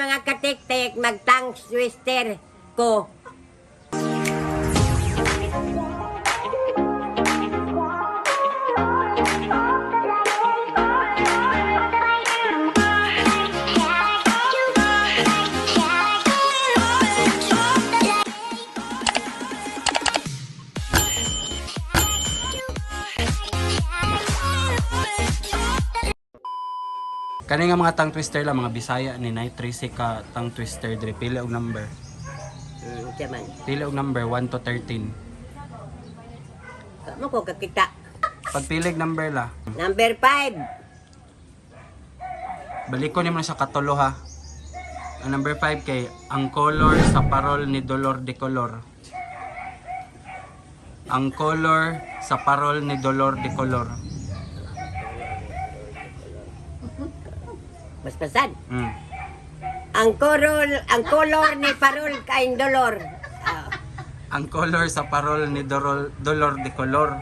mga katik-tik, mag-tongue twister ko. Kani nga mga tongue twister lang, mga Bisaya ni Nay 13 ka tongue twister diri. Pili og number. Tiyaman. Pili og number 1 to 13. Kamu ko kakita. Pagpilig number la. Number 5. Balikon nimo sa katulo ha. Ang number 5 kay ang color sa parol ni Dolor de Color. Ang color sa parol ni Dolor de Color. Basbasan. Mm. Ang color ni parol kay dolor. Ang color sa parol ni Dolor de Color.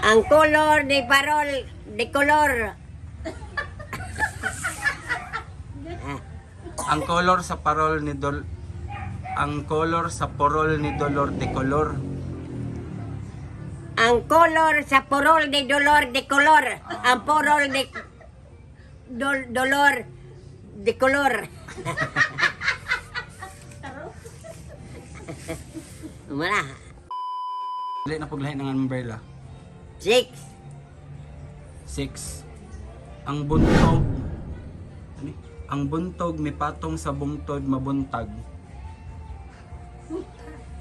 Ang color ni parol de color. Ang color sa parol ni Ang color sa parol ni Dolor de Color. Ang color sa parol de dolor de color. Ang parol de dolor de color. Umala. Dili na paglahi ng number la. 6. 6. Ang buntog. Ani? Ang buntog mipatong sa bungtod mabuntag.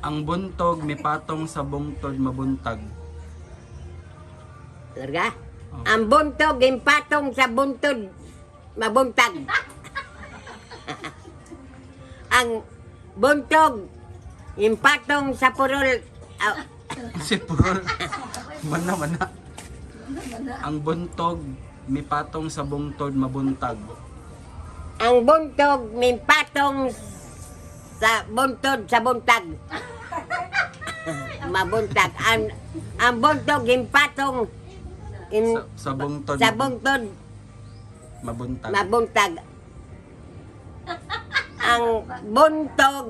Ang buntog mipatong sa bungtod mabuntag. Larga? Oh. Ang buntog impatong sa buntod mabuntag. Ang buntog impatong sa purol. Si purol. Mana. Ang buntog mipatong sa bungtod mabuntag. Ang buntog impatong sa buntod sa buntag. Mabuntag. Ang buntog impatong Sa bungtod sa buntod mabuntag. mabuntag. Ang buntog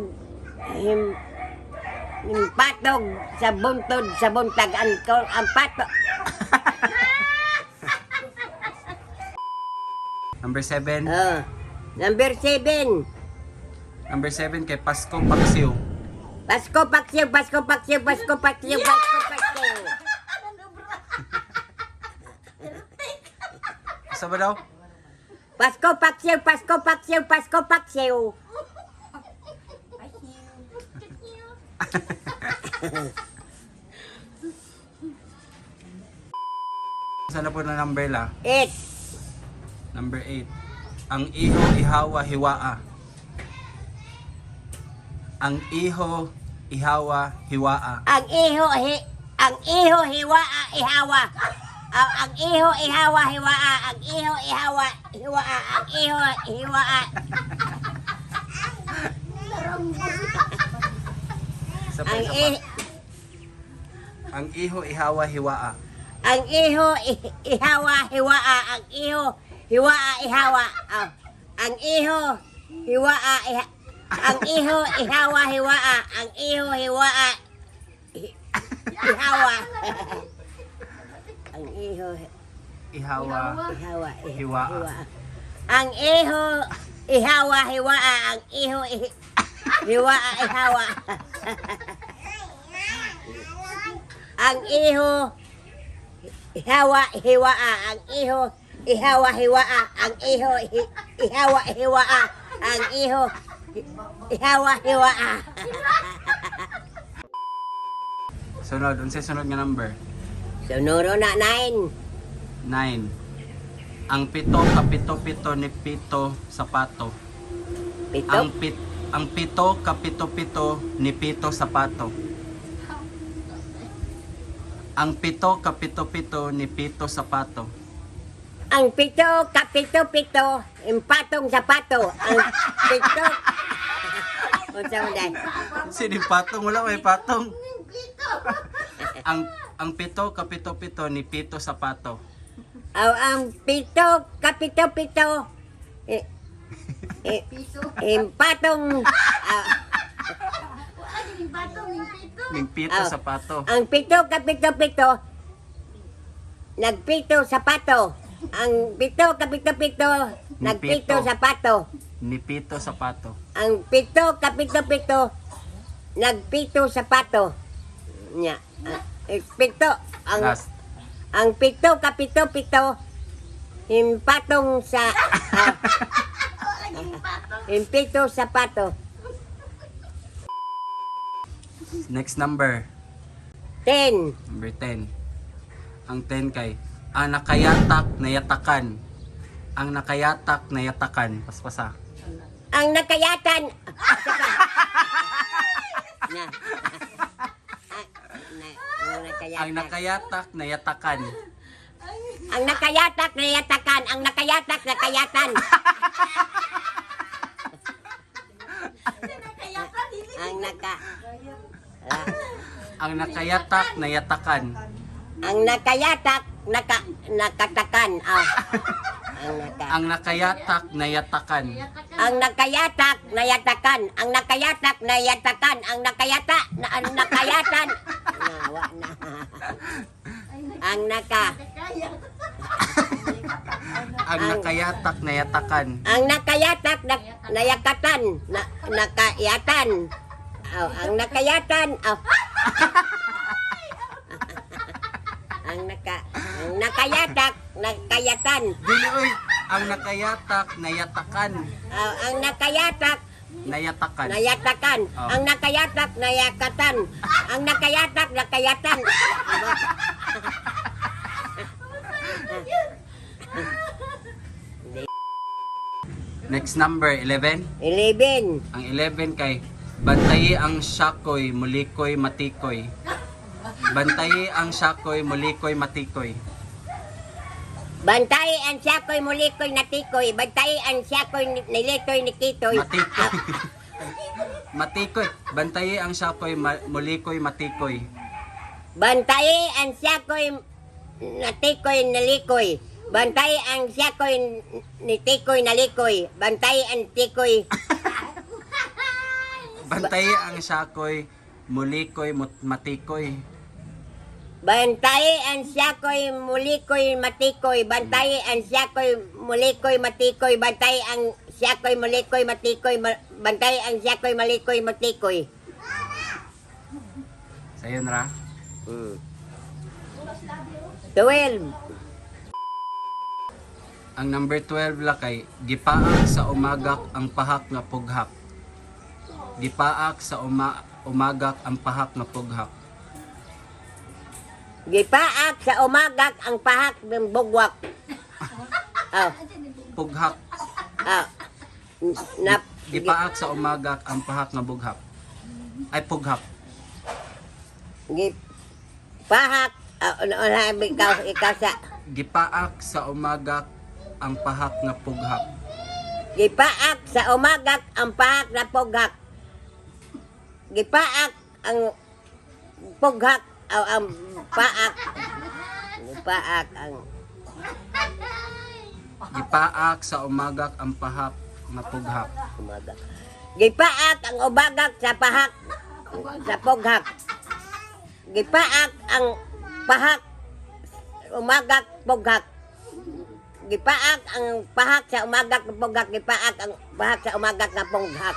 impatog sa buntod sa buntag. Ang pato. Number 7. Number 7. Number 7 kay Pasko Paksiw. Pasko paksiw, Pasko paksiw, Pasko paksiw, Pasko paksiw. Sa ba daw? Pasko paksiw, Pasko paksiw, Pasko paksiw. Sana po na number la? 8. Number 8. Ang iho ihawa hiwaa. Ang iho ihawa hiwaa. Ang iho hiwaa ihawa. Ang iho ihawa hiwaa. Ang iho ihawa hiwaa. Ang iho hiwaa. Ang Ang iho ihawa hiwaa. Ang iho ihawa hiwaa. Ang iho hiwaa ihawa. Ang iho hiwaa Ang iho ihawa hiwaa. Ang iho hiwaa ihawa. Ang iho Ihawa ihawa hiwaa. Ang iho ihawa hiwaa. Ang iho hiwaa ihawa. Ang iho ihawa hiwaa. Ang iho ihawa hiwaa. Ang iho ihawa hiwaa. Ang iho ihawa hiwaa. Sunod, unsay sunod nga number? Sunuro na 9. 9. Ang pito kapito-pito ni pito sapato. Pito. Ang pito kapito-pito ni pito sapato. Ang pito kapito-pito ni pito sapato. Ang pito kapito-pito impatong sapato. Ang pito. Unsa man dai? Sini patong, wala may patong. ang pito kapito-pito ni pito sapato. Ang pito kapito-pito Impatong Ning pito Ah. sa pato. ang pito kapito-pito nagpito sa pato. Ang pito kapito-pito nagpito Nagpito. sa pato. Ni pito sa pato. Ang pito kapito-pito nagpito sa pato. Nya. Pito ang Last. ang pito kapito-pito himpatong sa himpito sa pato. Next number. 10. Number 10. Ang 10 kay ang nakayatak na yatakan. Ang nakayatak na yatakan. Paspasa. Ang nakayatan na. Ang Ang nakayatak na yatakan. Ang nakayatak na yatakan. Ang nakayatak na kayatan. Ang naka Ang nakayatak na yatakan. ang nakayatak nakatakan. Ang nakayatak na yatakan. Ang nakayatak na yatakan. Ang nakayatak na yatakan. Ang nakayata na ang nakayatan. Nawa na. Ang naka Ang nakayatak na yatakan. ang nakayatak na nayakatan na nakayatan. Ang nakayatan. Ang nakayatak nakayatan. Dili oy, ang nakayatak na yatakan. Ang nakayatak Na yatakan. nayatakan. Oh. Ang nakayatak nayakatan. Ang nakayatak nakayatan. Next number 11. 11. Ang 11 kay bantayi ang syakoy mulikoy matikoy. Bantayi ang syakoy mulikoy matikoy. Bantay ang siyakoy mulikoy natikoy. Bantay ang siyakoy nilitoy nikitoy. Matikoy. Matikoy. Bantayi ang syakoy mulikoy matikoy. Bantay ang siyakoy natikoy nalikoy. Bantay ang siyakoy nitikoy nalikoy. Bantay ang tikoy. Bantayi ang syakoy mulikoy matikoy. Bantay ang siyakoy mulikoy matikoy. Bantay ang siyakoy mulikoy matikoy. Bantay ang siyakoy mulikoy matikoy. Bantay ang siyakoy mulikoy matikoy. Sayon ra. 12. Ang number 12 la kay gipaak sa umagak ang pahak nga pughak. Gipaak sa umagak ang pahak nga pughak. Gipaak sa umagak ang pahak ng bugwak. Pughak. Gipaak sa umagak ang pahak nga bughak. Ay pughak. Pahak. Ikaw sa Gipaak sa umagak ang pahak nga pughak. gipaak sa umagak ang pahak na pughak. Gipaak ang pughak ang paak. Gipaak ang Gipaak sa umagak ang pahak nga pughak. umagak. Gipaak ang umagak sa pahak sa pughak. Gipaak ang pahak umagak pughak. Gipaak ang pahak sa umagak na pughak. Gipaak ang pahak sa umagak na pughak.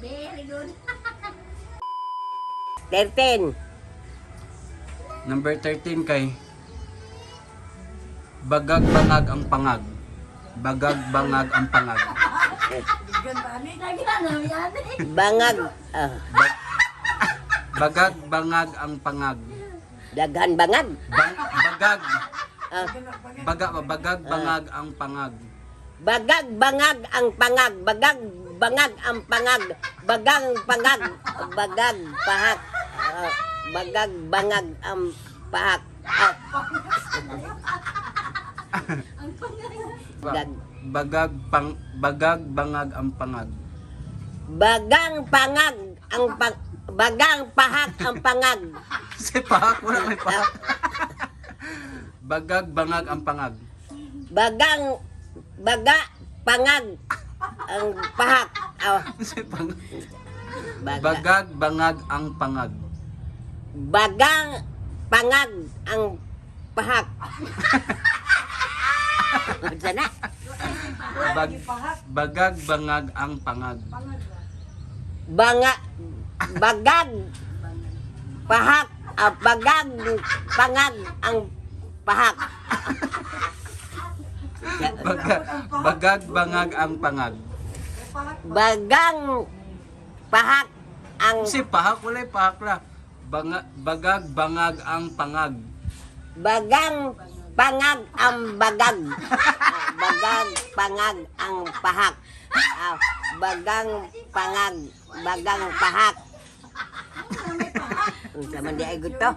Very good. 13. Number 13 kay bagag-bangag ang pangag. Bagag-bangag ang pangag. Bangag. Bagag-bangag ang pangag. Daghan bangag. Bagag. Ah, Bagag-bangag ang pangag. bagag bangag ang pangag. Bagag bangag ang pangag. Bagang pangag. Bagag pahak. Bagag bangag ang pahak. Bagag-bangag ang pangag. Bagang pangag ang bagang pahak ang pangag. Si pahak, wala may pahak. Bagag-bangag ang pangag. Bagang pangag ang pahak. Oh, Unsay pangag? baga, Bagag bangag ang pangag. bagang pangag ang pahak. Sana. Bagag bangag ang pangag. Bagag pahak. Bagag pangag ang pahak. Bagag bangag ang pangag. Bagang pahak ang Si pahak walay pahak la. Bagag bangag ang pangag. bagang pangag ang bagag. Bagang pangag ang pahak. Bagang pahak. Unsa man di ay gusto?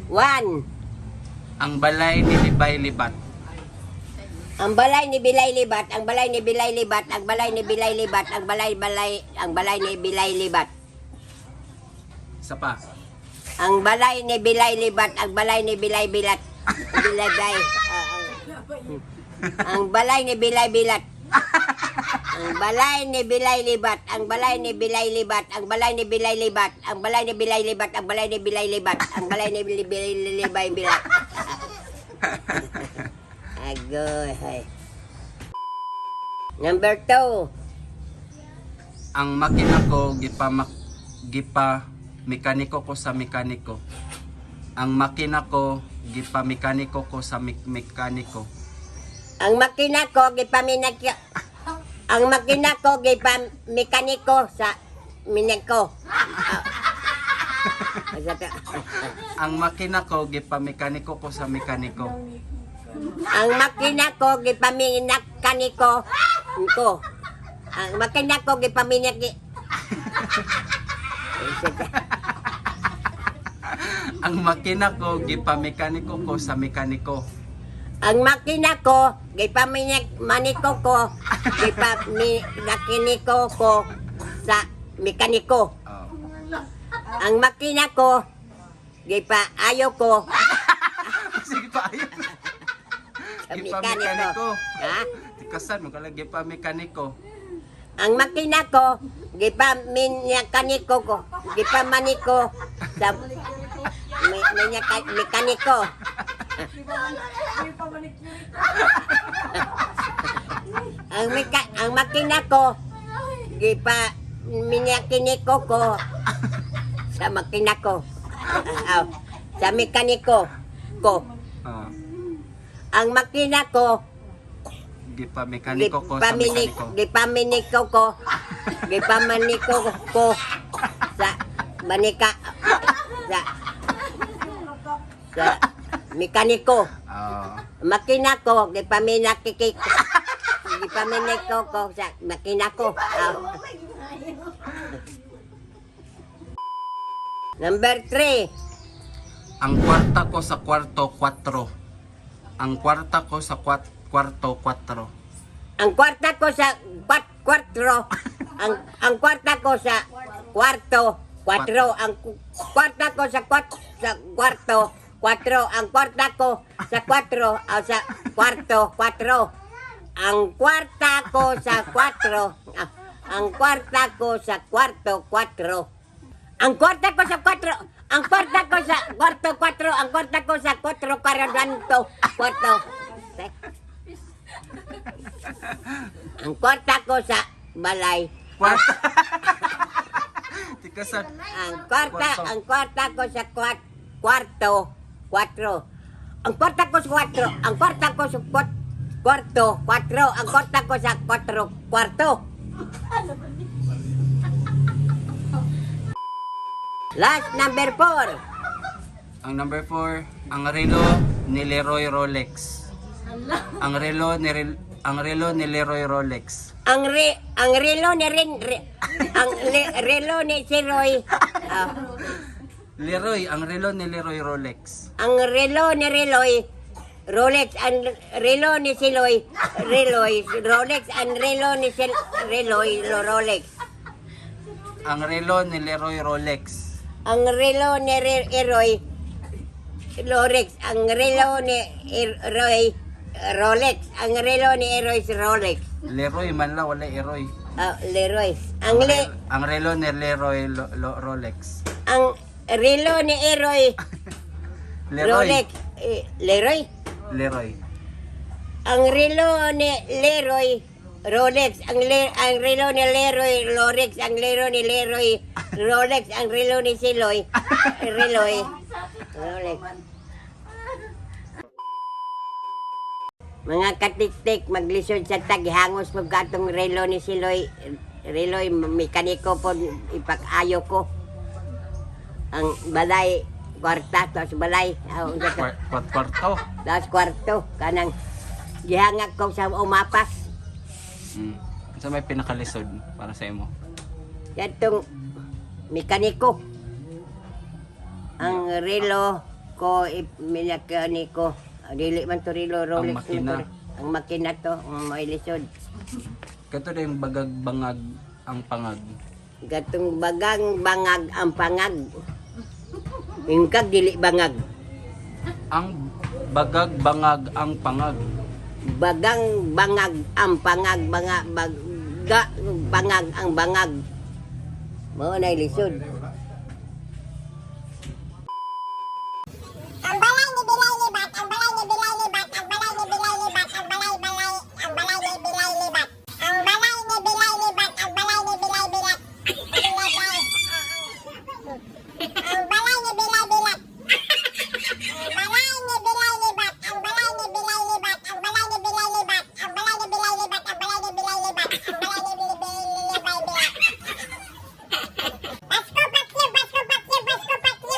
1. Ang balay ni Libay Libat. Ang balay ni Bilay Libat, ang balay ni Bilay Libat, ang balay ni Bilay Libat, ang balay ni Bilay Libat. Isa pa. Ang balay ni Bilay Libat, ang balay ni Bilay Bilat. Bilay. Ang balay ni Bilay Bilat. Ang balay ni Bilay Libat, ang balay ni Bilay Libat, ang balay ni Bilay Libat, ang balay ni Bilay Libat, ang balay ni Bilay Libat, ang balay ni Bilay Bilat. Agoy, hay. Number 2. Ang makina ko gipa mekaniko ko sa mekaniko. Ang makina ko gipa mekaniko ko sa mekaniko. Ang makina ko gipaminakyo. Ang makina ko gipamekaniko sa mineko. Ang makina ko gipa mekaniko ko sa mekaniko. Ang makina ko gipaminakaniko ko. Ang makina ko gipaminaki. Ang makina ko gipa mekaniko ko sa mekaniko. Ang makina ko gipaminako ko gipaminakiniko ko sa mekaniko. Oh. Ang makina ko gipaayo ko Sige pa ayo. sa Gipa mekaniko. mekaniko. Ha? Tikasan mo kala gipa mekaniko. Ang makina ko gipaminakaniko ko gipamaniko sa mekaniko. Ang makina ko gipaminakiniko ko sa makina ko. Sa mekaniko ko. Ah. Ang makina ko Gipa mekaniko ko sa mekaniko. gipaminiko ko sa manika sa mekaniko. Ah. Makina ko gipaminako ko sa makina ko. Number 3. Ang kwarta ko sa kwarto 4. Ang kwarta ko sa kwarto 4. Ang kwarta ko sa kwarto. Ang kwarta ko sa kwarto 4. Ang kwarta ko sa kwarto 4. Ang kwarta ko sa kwarto 4. Ang kwarta ko sa kwarto. Ang kwarta ko sa kwarto 4. Ang kwarta ko sa kwarto. Ang kwarta ko sa kwarto 4. Ang kwarta ko sa kwarto. Ang kwarta ko sa balay. Kwarta. Tikasan. Ang kwarta ko sa kwarto 4. Ang kwarta ko sa kwarto. Ang kwarta ko sa kwarto 4. Ang kwarta ko sa kwarto. Last, number 4. Ang number 4, ang relo ni Leroy Rolex. Ang relo ni Leroy Rolex. Ang relo ni relo ni si Roy. Leroy, ang relo ni Leroy Rolex. Ang relo ni Rolex, ang relo ni si Rolex, ang relo ni si Rolex. Ang relo ni Leroy Rolex. Ang relo ni Rolex, ang relo ni Rolex. Ang relo ni Eroy is Rolex. Leroy man lang, wala Eroy. Leroy. Ang relo ni Leroy Rolex. Ang relo ni Eroy Leroy. Rolex. Leroy. Leroy. Ang relo ni Leroy Rolex. Ang relo ni Leroy Rolex. Ang relo ni Leroy Rolex. Ang relo ni Siloy Reloy Rolex. Mga katiktik, maglisod sa taghangos po katong relo ni Siloy. Reloy, mekaniko po, ipakayo ko. Ang balay, kwarta, tapos balay. Kwarto. Tapos kwarto, kanang gihangak ko sa umapas. So may pinakalisod para sa imo. Katong mekaniko. Ang relo ko, mekaniko. Dili man to relo, Rolex. makina. Ang makina to, ang may lisod. Kato na yung bagag-bangag ang pangag. Gatong bagang bangag ang pangag. Ingkag dili bangag. Ang bagag-bangag ang pangag. Bagang bangag ang pangag, baga bangag ang bangag. Mao na lisod. Ang balay ni Bilay Libat, ang balay ni Bilay Libat, ang balay ni Bilay Libat, ang balay ni Bilay Libat. Ang balay ni Bilay Libat, ang balay ni Bilay Libat. Ang balay ni Bilay Libat. Ang balay ni Bilay Libat. Ang balay ni Bilay Libat. Ang balay ni Bilay Libat. Ang balay ni Bilay Libat. Ang balay ni Bilay Libat. Ang balay ni Bilay Libat. Ang balay ni Bilay Libat. Pasko patyo, pasko patyo, pasko patyo, pasko patyo.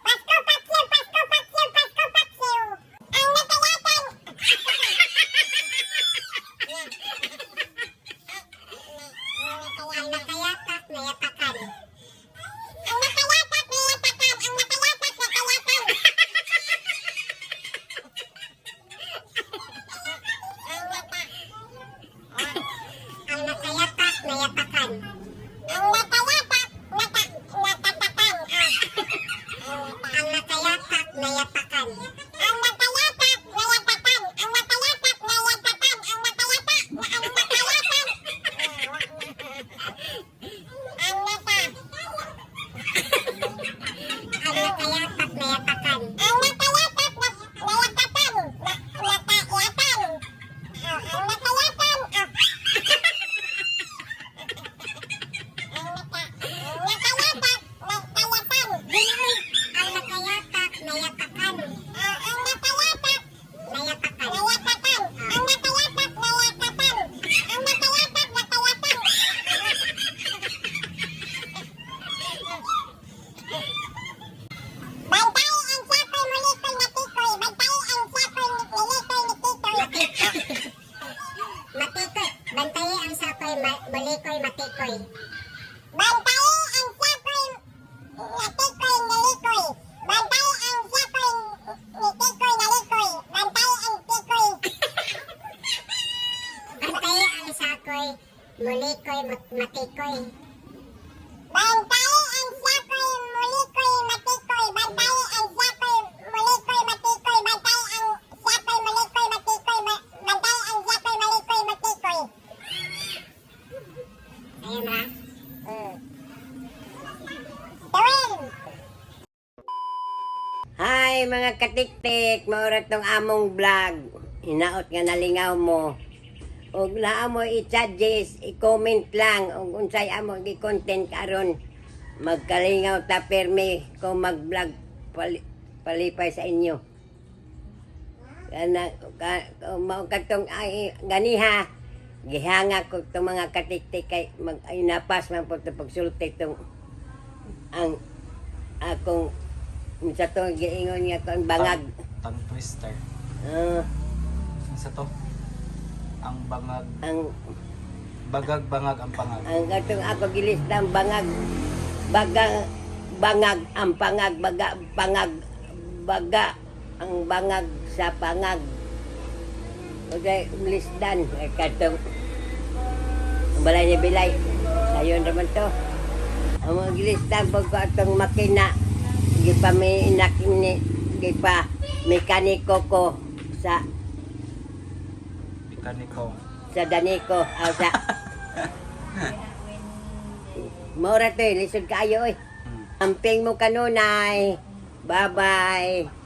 Pasko patyo, pasko patyo, pasko patyo. Ang natayatan. Ang natayatak, nayatakan. Ang natayatak, nayatakan. Ang natayatak, natayakan. Ang natayatak, nayatakan. Ang natayatak, natatakan. Ang natayatak, nayatakan. Ang natayatak, nayatakan. Ang natayatak, nayatakan. Ang natayatak, ang natayatan. Ang nata. Ang natayatak, nayatakan. Ang natayatak, nayatakan. Natayatan. Ang natayatan. Bantaye ang sakoy, malikoy, matikoy. Bantaye ang sakoy, natikoy, nalikoy. Bantaye ang sakoy, nitikoy, nalikoy. Bantaye ang tikoy. Bantaye ang sakoy, mulikoy, matikoy. Bantaye ang sakoy, mulikoy, matikoy. Bantaye ang sakoy, mulikoy, matikoy. Bantaye ang sakoy, mulikoy, matikoy. Bantaye ang sakoy, mulikoy, matikoy. Ayan na. Tawin! Hi mga katiktik, maura tong among vlog. Hinaot nga nalingaw mo. Og naa mo i-suggest, i-comment lang og unsay amo gi-content karon. Magkalingaw ta permi kung mag-vlog palipay sa inyo. Kana mao katong ay ganiha. Gihanga ko itong mga katiktik kay napas man po ito pagsulti itong ang akong sa itong giingon nga kung bangag. Tongue twister. Sa to? Ang bangag. Ang Bagag-bangag ang pangag. ang katong ako gilista ang bangag. Bangag ang pangag. Baga ang bangag sa pangag. Okay, lisdan. Katong ang balay ni Bilay. Sayon naman to. Ang mga gilistan pag atong makina. gipa may ni gipa mekaniko ko sa Mekaniko. daniko aw sa Mora to, lisod kayo eh. Hmm. Amping mo kanunay. Bye-bye.